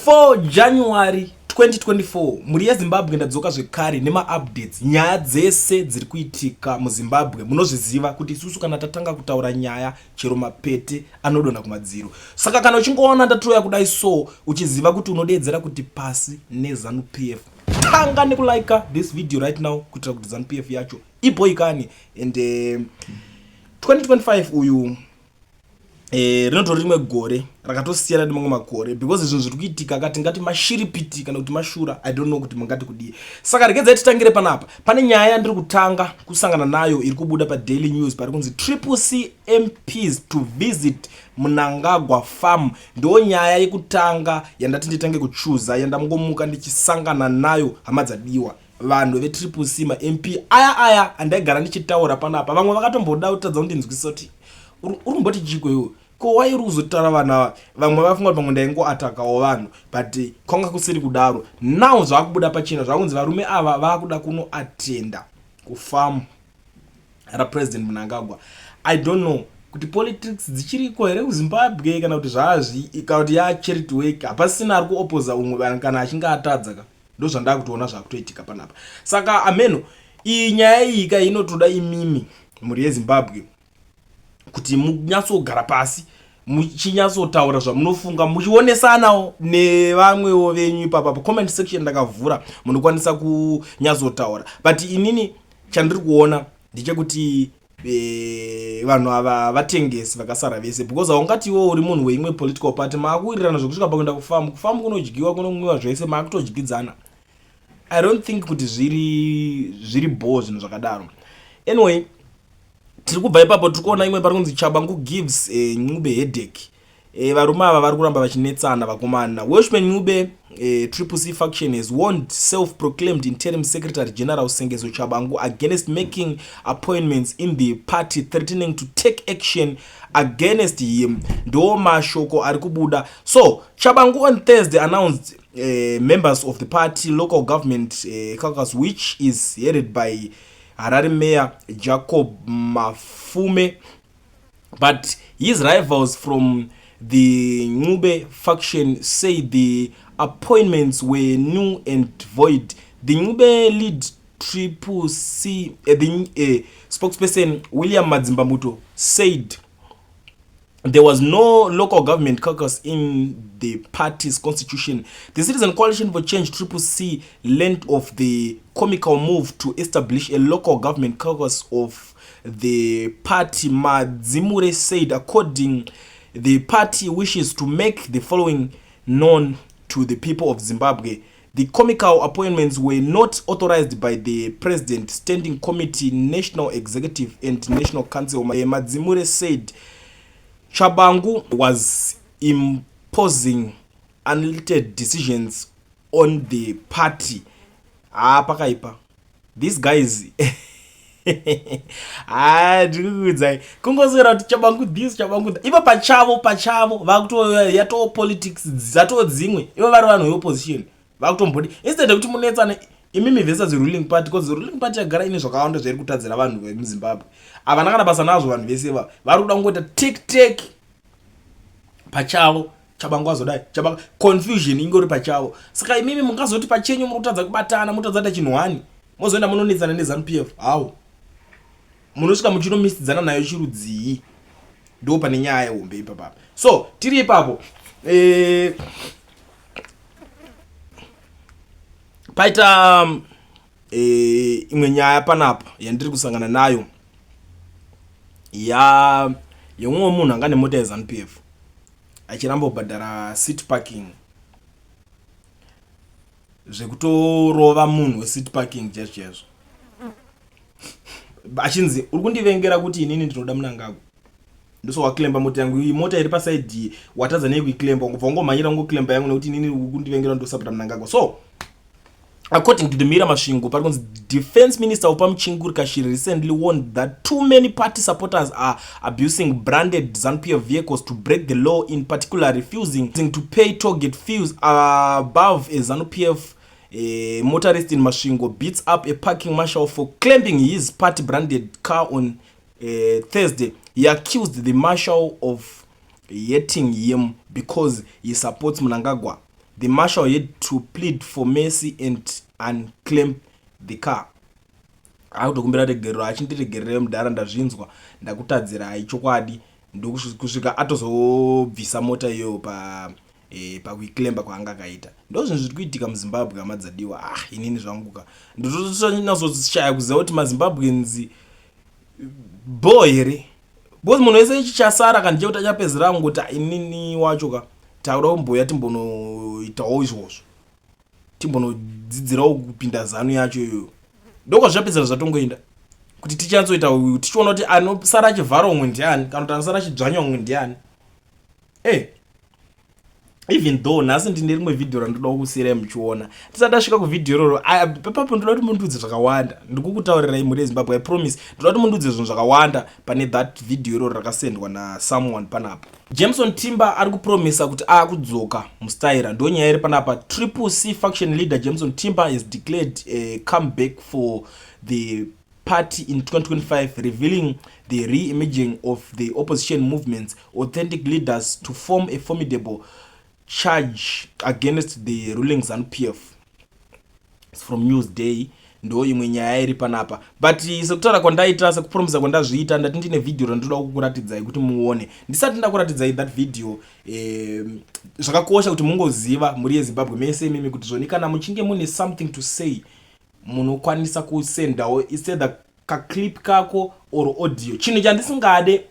4 January 2024 muri yeZimbabwe ndadzoka zvekare nema-updates nyaya dzese dziri kuitika muZimbabwe. Munozviziva kuti isusu kana tatanga kutaura nyaya chero mapete anodonha kumadziro. Saka kana uchingoona ndatoya kudai so uchiziva kuti unodedzera kuti pasi neZanu PF. Tanga nekulike this video right now kuitira kuti Zanu PF yacho iboikani and 2025 uyu rinotori rimwe gore rakatosiyana nemamwe makore because zvinhu zviri kuitika kati ngati mashiripiti kana kuti mashura I don't know kuti mungati kudii. Saka regedzai titangire panapa. Pane nyaya ndiri kutanga kusangana nayo iri kubuda paDaily News pari kunzi CCC MPs to visit Mnangagwa farm. Ndo nyaya yekutanga yandati nditange kuchuza yandamungomuka ndichisangana nayo hama dzadiwa vanhu veCCC ma MP aya andaigara ndichitaura panapa. Vamwe vakatomboda kutadza kundinzwisisa kuti uri kumboti chiko iwe ko wairi kuzotaura vana vamwe vafunga kuti pamwe ndaingoatakawo vanhu but konga kusiri kudaro. Now zvakubuda pachena zvakunzi varume ava vakuda kunoatenda kufamu raPresident Mnangagwa. I don't know kuti politics dzichiriko here kuZimbabwe kana kuti zvazvi kana kuti charity work hapasina ari kuopoza umwe kana achinge atadza ka ndo zvandakutoona zvakutoitika panapa. Saka ameno iyi nyaya iyi ka inotoda imimi muri yeZimbabwe kuti munyatsogara pasi muchinyatsotaura zvamunofunga muchionesanawo nevamwewo venyu ipapa pa comment section ndakavhura munokwanisa kunyatsotaura. But inini chandiri kuona ndechekuti vanhu ava vatengesi vakasara vese because haungati iwo uri munhu weimwe political party maakuwirirana zvokusvika pakuenda kufamu kunodyiwa kunomwiwa zvese maakutodyidzana. I don't think kuti zviri boo zvinhu zvakadaro. Anyway, tiri kubva ipapo tiri kuona imwe pari kunzi Tshabangu gives Ncube headache. Varume ava vari kuramba vachinetsana vakomana. Welshman Ncube CCC faction has warned self-proclaimed interim secretary general Sengezo Tshabangu against making appointments in the party, threatening to take action against him. Ndo mashoko ari kubuda. So Tshabangu on Thursday announced members of the party local government caucus, which is headed by Harare Mayor Jacob Mafume, but his rivals from the Ncube faction say the appointments were null and void. The Ncube lead CCC spokesperson William Madzimbamuto said there was no local government caucus in the party's constitution. The Citizen Coalition for Change CCC learned of the comical move to establish a local government caucus of the party. Madzimure said, according the party wishes to make the following known to the people of Zimbabwe. The comical appointments were not authorized by the President, Standing Committee, National Executive and National Council. Madzimure said Tshabangu was imposing unlimited decisions on the party. Pakaipa. These guys kungozera kuti Tshabangu this Tshabangu iva pachavo vakuto yato politics zato dzimwe iva vari vanhu veopposition vakutombodi instead kuti munetsana imimi versus the ruling party because the ruling party yagara ine zvakawanda zviri kutadzira vanhu vemuZimbabwe. Avana kana basa nazvo vanhu vese vari kuda kungoita tek pachavo. Tshabangu azodai Tshabangu confusion ingori pachavo. Saka imimi mungazoti pachenyu muri kutadza kubatana mutadzata chinhwani mozoenda munonetsana neZanu PF hawo munosvika muchinomisidzana nayo chirudzii. Ndo pane nyaya yehombe ipapa. So tiri ipapo paita imwe nyaya panapa yandiri kusangana nayo yomwe munhu anga nemota yeZanu PF achiramba kubhadhara seat parking zvekutorova munhu weseat parking chezvo achinzi uri kundivengera kuti inini ndinoda Mnangagwa ndoso waklemba mota yangu. Iyi mota iri pasaidi watadza nei kuiklemba ngobva ngomhanyira ngoklemba yangu nekuti inini uri kundivengera ndosapota Mnangagwa. So according to the Mira Masvingo, Defense Minister Upamuchinguri Kashiri recently warned that too many party supporters are abusing branded Zanu PF vehicles to break the law, in particular refusing to pay toll gate fees above a Zanu PF motorist in Masvingo beats up a parking marshal for claiming his party branded car on Thursday. He accused the marshal of hating him because he supports Mnangagwa. The marshal had to plead for mercy and unclaim the car. Akutokumbira regerero achindi regerero mudhara ndazvinzwa ndakutadzira chokwadi ndokusvika atozobvisa mota iyoyo pakuiclaimba kwaanga akaita. Ndo zvinhu zviri kuitika muZimbabwe amadzadiwa. Inini zvanguka ndotonyatsoshaya kuziva kuti maZimbabweans bo here, because munhu wese ichi chasara kana chekuti achapedzera ngoti inini wacho takuda kumboya timbonoitawo izvozvo, timbonodzidzirawo kupinda Zanu yacho iyoyo. Ndoko zvapedzera zvatongoenda kuti tichanzoita tichiona kuti anosara achivhara umwe ndiani kana kuti anosara achidzvanya umwe ndiani. Even though nhasi ndine rimwe vhidhiyo randoda kusiyira muchiona, tisati tasvika kuvhidhiyo iroro papapo ndoda kuti mundudze zvakawanda. Ndikukutaurirai muri eZimbabwe, I promise ndoda kuti mundudze zvinhu zvakawanda pane that vhidhiyo iroro rakasendwa nasomeone panapa. Jameson Timber ari kupromisa kuti akudzoka mustaira, ndo nyaya iri panapa. CCC faction leader Jameson Timber has declared a comeback for the party in 2025, revealing the re-imaging of the opposition movement's authentic leaders to form a formidable charge against the ruling Zanu PF. It's from Newsday. Ndo imwe nyaya iri panapa, but sekutaura kwandaita sekupromisa kwandazviita ndati ndine vhidhiyo randoda kukuratidzai kuti muone. Ndisati ndakuratidzai that video, zvakakosha kuti mungoziva muri eZimbabwe mese mimi kuti zvoni kana muchinge mune something to say munokwanisa kusendawo instead kaklip kako or audio. Chinhu chandisingade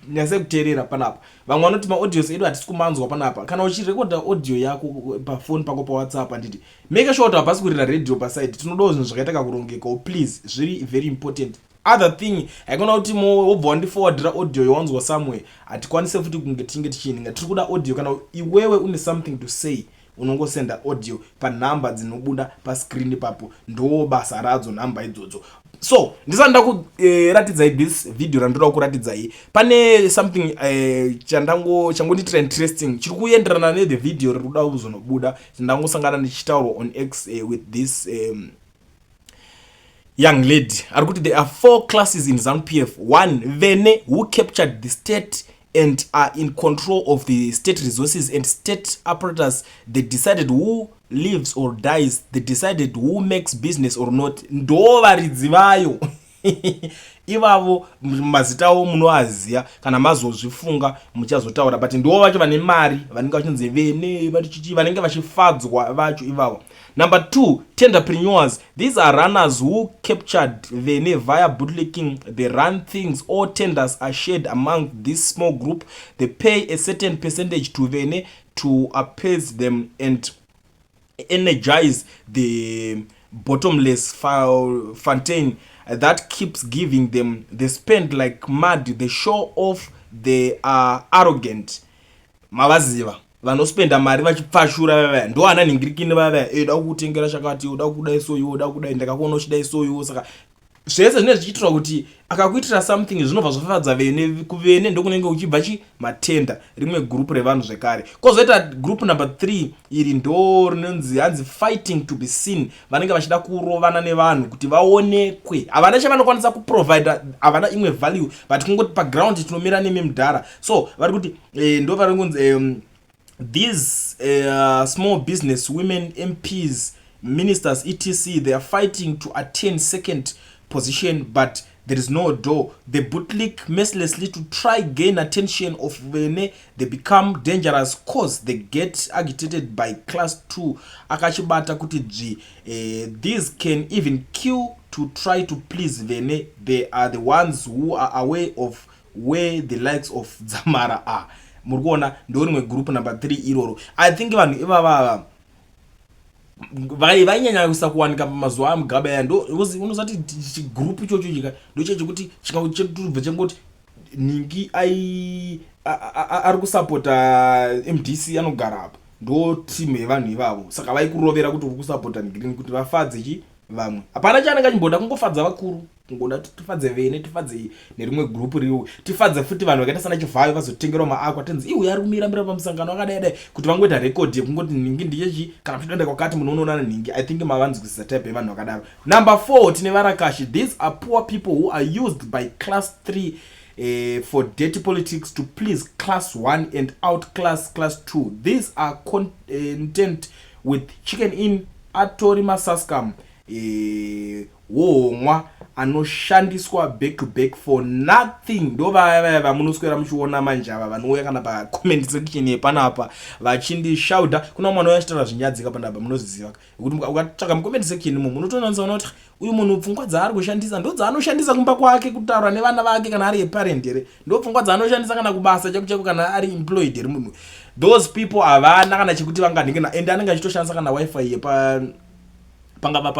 nyase kuteerera panapa, vamwe vanoti maaudios edu hatisi kumanzwa panapa. Kana uchirekodha audio yako pafoni pako paWhatsApp handiti make sure kuti hapasi kurira radio paside. Tinodawo zvinhu zvakaita kakurongeka, please, very very important. Other thing, haikona kuti wobva wandiforwardira audio yawanzwa somewhere hatikwanise futi kunge tinge tichininga. Tiri kuda audio. Kana iwewe une something to say unongosenda audio panhamba dzinobuda pascreen papo, ndo basa radzo nhamba idzodzo. So ndisati ndakuratidzai this video randoda kuratidzai, pane something changondiitira interesting chiri kuenderana nethe video riri kuda kuzonobuda. Ndangosangana ndichitaurwa on X with this young lady ari kuti there are 4 classes in Zanu PF. 1, vene who captured the state and are in control of the state resources and state apparatus. They decided who lives or dies. They decided who makes business or not. Ndo varidzi vayo ivavo mazita avo munoaziya kana mazozvifunga muchazotaura, but ndo vacho vane mari vanenge vachinzi vene vanenge vachifadzwa vacho ivavo. Number 2, tenderpreneurs. These are runners who captured vene via bootlicking. They run things. All tenders are shared among this small group. They pay a certain percentage to vene to appease them and energize the bottomless fountain that keeps giving them. They spend like mad. They show off. They are arrogant. Mavaziva vanospenda mari vachipfashura vaya ndo ananhingirikini vaya eda kutengera chakati, uda kudai soyo, uda kudai ndakakuona uchidai soyo. Saka zvese zvine zvichiitira kuti akakuitira something zvinobva zvafadza vene kuvene ndokunenge uchibva matenda. Rimwe group revanhu zvekare. Kozoita group number 3 iri ndo rinonzi hanzi fighting to be seen. Vanenge vachida kurovana nevanhu kuti vaonekwe. Havana chavanokwanisa kuprovide, havana imwe value, but kungoti paground tinomira nemi mudhara. So vari kuti ndo vari kunzi these small business women, MPs, ministers, etc., they are fighting to attain second position, but there is no door. They bootlick mercilessly to try gain attention of vene. They become dangerous cause they get agitated by class 2. Akachibata kuti these can even kill to try to please vene. They are the ones who are aware of where the likes of Zamara are. Murgona ndo rimwe group number 3 iroro. I think vanhu ivava vainyanya kusakuwanika pamazuva aMugabe ya ndo unozati chigroup ichocho chika ndo chekuti chikauchetubva chengoti ningi ari kusapota MDC anogara apa ndo team yevanhu ivavo. Saka vaikurovera kuti uri kusapota Green kuti vafadze vamwe. Hapana chanenge chimboda kungofadza vakuru, kungoda tifadze vene, tifadze nerimwe group ririwo, tifadze futi vanhu vakaita sana Chivhayo vazotengerwa maakwa tenzi iwe yarumira pamusangano wakadai kuti vangoita record yekungoti ningi ndiyechi kana kuti denda kwakati munoonana ningi. I think mavanzwisisa type yevanhu vakadaro. Number 4, tine varakashi. These are poor people who are used by class 3 for dirty politics to please class 1 and outclass class 2. These are content with chicken in atori masaskam womwa anoshandiswa back to back for nothing. Ndo vaya munoswera muchiona manje ava vanouya kana pa comment section yepanapa vachindi shauta. Kuna mwana wachitaura zvinyadzika panapa munoziziva kuti ukatsvaka mu comment section imo munotoona kuti uyu munhu pfungwa dzaari kushandisa ndo dzaanoshandisa kumba kwake kutaura nevana vake kana ari parent here, ndo pfungwa dzaanoshandisa kana kubasa chako kana ari employed here munhu. Those people havana kana chekuti vanganhingina ende anenge achitoshandisa kana wifi yepa panga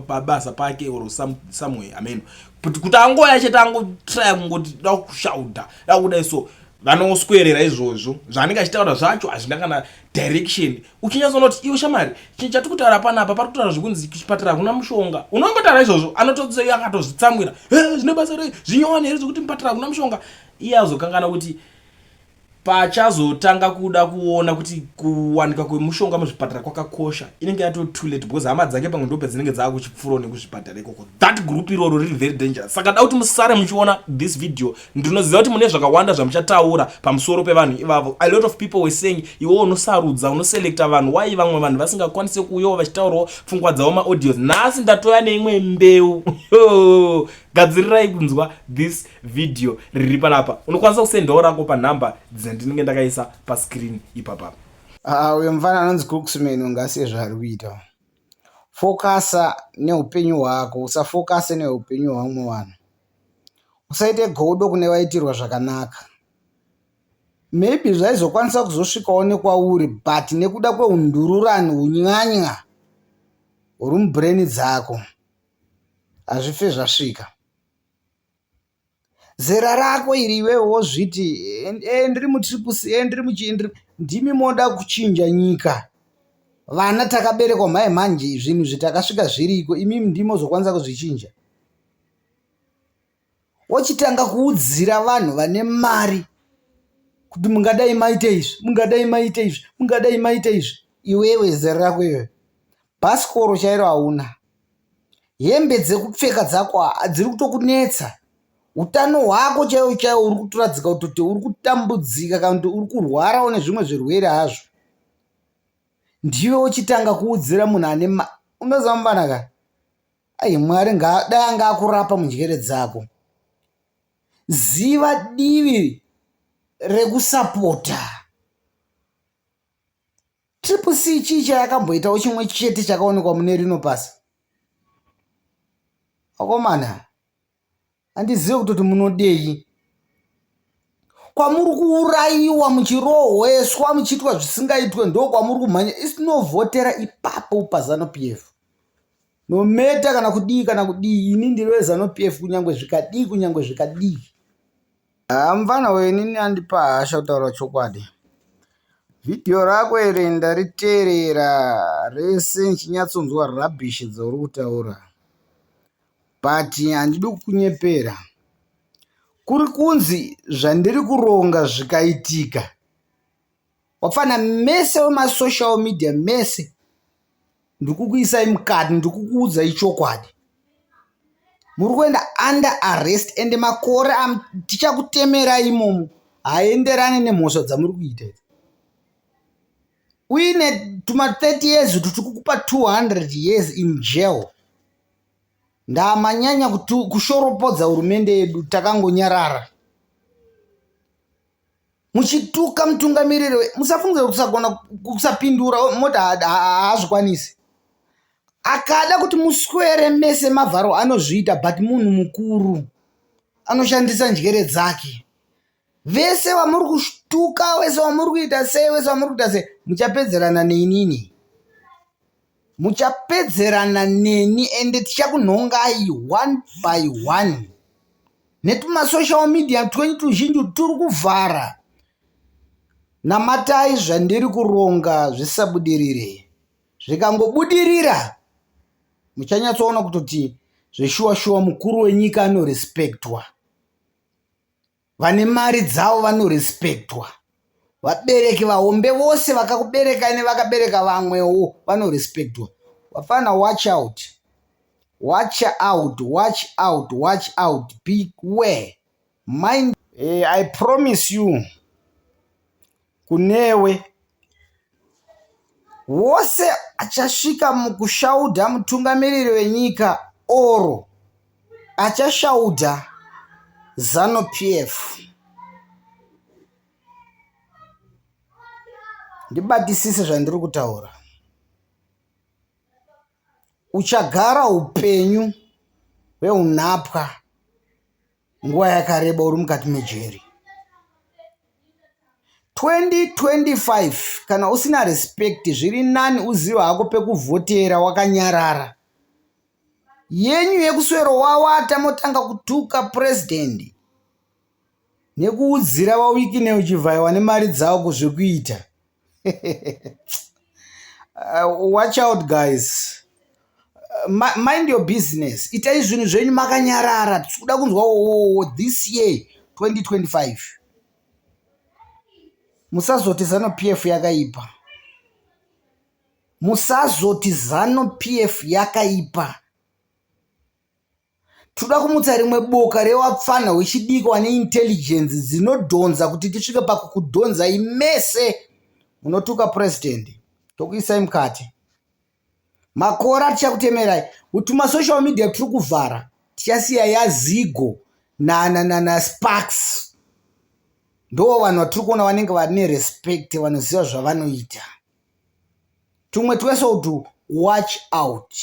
pabasa pake or somewhere amen kuti angoya chete angotry kungoti da kushauta da kudai so vanoswerera izvozvo zvanenge achitaura zvacho hazvina kana direction. Uchinyazonoti iwe shamari chinhu chatiri kutaura panapa pari kutaura zvekunzi kuchipatara kuna mushonga, unongotaura izvozvo anotodze akatozvitsamwira zvine basa rei zvinyowani here zvekuti mupatara kuna mushonga. Iye azokangana kuti pachazotanga kuda kuona kuti kuwanika kwemushonga muzvipatara kwakakosha inenge yato too late because hama dzake pamwe ndope dzinenge dzakuchipfuro nekuzvipatara ikoko. That group iroro riri very dangerous. Saka da kuti musare muchiona this video ndinoziva kuti mune zvakawanda zvamuchataura pamusoro pevanhu ivavo. A lot of people were saying iwe unosarudza unoselecta vanhu why vamwe vanhu vasingakwanise kuuyawo vachitaurawo pfungwa dzavo maaudios. Nhasi ndatoya neimwe mbeu gadzirirai kunzwa this video riri panapa. Unokwanisa kusendawo rako panhamba dzandinenge ndakaisa pascreen ipapa. Uyo mfana anonzi Crooksman ungasiye zvaari kuita. Fokasa neupenyu hwako, usafokase neupenyu hwamwe vanhu. Usaite godo kune vaitirwa zvakanaka. Maybe zvaizokwanisa kuzosvikawo nekwauri but nekuda kweundururani unyanya uri mubrain dzako hazvife zvasvika. Zera rako iri iwewo zviti ndiri mutriple ndiri muchindri ndimi moda kuchinja nyika. Vana takaberekwa mhaye manje zvinhu zvitakasvika zviriko imimi ndimo zokwanisa kuzvichinja. Wochitanga kuudzira vanhu vane mari kuti mungadai maite izvi mungadai maite izvi mungadai maite izvi. Iwewe zera rako iwe bhasikoro chairo hauna, hembe dzekupfeka dzako dziri kutokunetsa, utano hwako chaiwo chaiwo uri kutoradzika kuti uri kutambudzika kana kuti uri kurwarawo nezvimwe zvirwere hazvo. Ndiwe uchitanga kuudzira munhu ane unozambanaka ai Mwari dai anga akurapa munjere dzako. Ziva divi rekusapota. Triple C chicha yakamboitawo chimwe chete chakaonekwa mune rino pasi. Akomana handizive kutoti munodei. Kwamuri kuurayiwa muchirohweswa muchiitwa zvisingaitwe ndo kwamuri kumhanya isinovhotera ipapo paZanu PF. Nometa kana kudii kana kudii ini ndiri Zanu PF kunyangwe zvikadii kunyangwe zvikadii. Mfana wenini andipa hasha kutaura chokwadi. Video rako iri ndariteerera rese nchinyatsonzwa rubbish dzauri kutaura. But handidi kukunyepera. Kuri kunzi zvandiri kuronga zvikaitika. Wafana mese wemasocial media mese ndikukuisai mukati ndikukuudzai chokwadi. Muri kuenda under arrest ende makore tichakutemera imomo haenderane nemhosva dzamuri kuita. Uine tuma 30 years kuti tikukupa 200 years in jail. Ndamanyanya kushoropodza hurumende yedu takangonyarara. Muchituka mutungamiriri musafunge kusagona kusapindura mota haazvikwanisi. Akada kuti muswere mese mavharo anozviita but munhu mukuru anoshandisa njere dzake. Vese vamuri kushtuka vese vamuri kuita sei vese vamuri kuita sei muchapedzerana neinini. Muchapedzerana neni ende tichakunhongai one by one. Netuma social media twenye tuzhinji turi kuvhara. Namatai zvandiri kuronga zvisabudirire. Zvikangobudirira muchanyatsoona kutoti zveshuwa mukuru wenyika anorespektwa. Vane mari dzavo vanorespektwa. Vabereki vahombe vose vakakubereka nevakabereka vamwewo vanorespektwa. Wafana watch out. Watch out, watch out, watch out. Beware. Mind I promise you kunewe wose achasvika mukushaudha mutungamiriri wenyika oro achashaudha Zanu PF. Ndibatisise zvandiri kutaura. Uchagara upenyu hweunapwa nguva yakareba uri mukati mejeri. 2025 kana usina respect zviri nani uziva hako pekuvhotera wakanyarara. Yenyu yekuswero wawata motanga kutuka president nekuudzira vawikine uchivhaiwa nemari dzavo kuzvikuita. Watch out guys. Mind your business. Itai zvinhu zvenyu makanyarara. Tikuda kunzwa this year 2025. Musazoti Zanu PF yakaipa. Musazoti Zanu PF yakaipa. Tuda kumutsa rimwe boka rewapfana wechidiki wane intelligence dzinodhonza kuti tisvike pakukudhonza imese munotuka president. Tokuisai mukati. Makora tichakutemerai. Utuma social media turi kuvhara. Tichasiya yaZigo na Sparks. Ndo vanhu vatiri kuona vanenge vane respect vanoziva zvavanoita. Tumwe twese utu watch out.